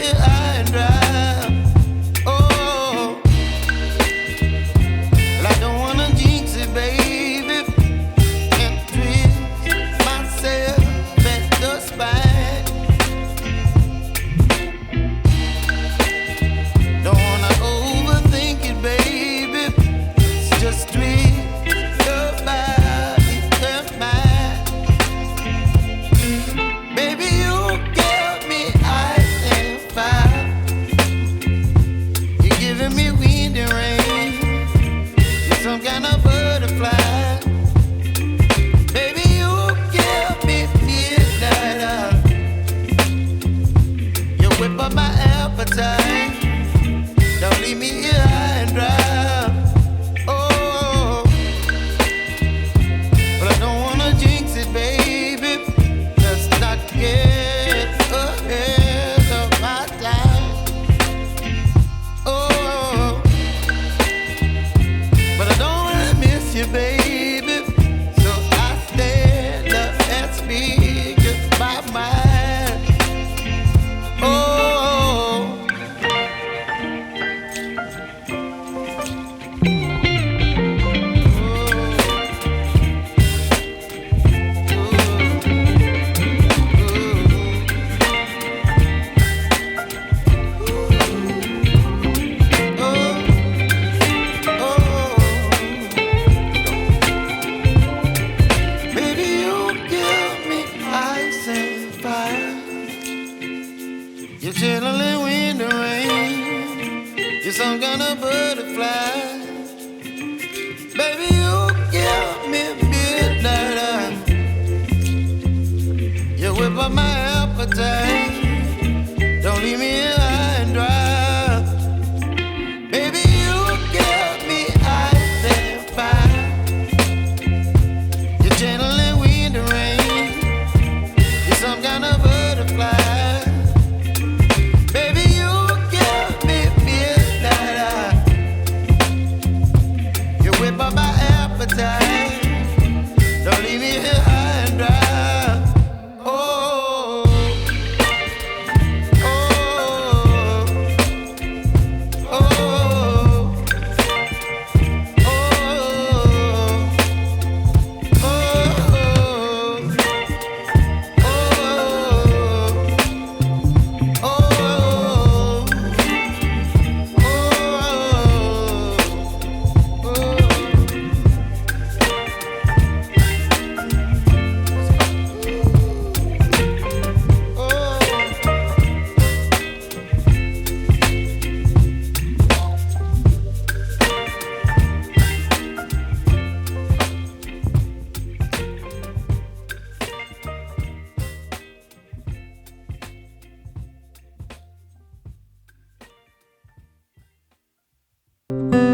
here high and dry. Oh, well, I don't wanna jinx it, baby, and twist myself at the spine. Don't wanna overthink it, baby. It's just twist your body and mine. Baby, you give me ice and fire. You're giving me wind and rain. You're some kind of butterfly. Baby, you give me midnight. You whip up my appetite. Don't leave me here high and dry. Oh, but I don't wanna jinx it, baby. Let's not get ahead of my time. Oh, but I don't wanna miss you, baby. So I stand up and speak just my mind. Oh. Baby, you give me ice and fire. You're channeling wind and rain. You're some kind of butterfly. Baby, you give me midnight. You whip up my appetite. Don't leave me here high and dry. Baby, you give me ice and fire. You're channeling wind and rain. You're some kind of butterfly. Baby, you give me midnight. You whip up my appetite. Don't leave me here high and dry. Oh, oh, oh, oh, Thank you.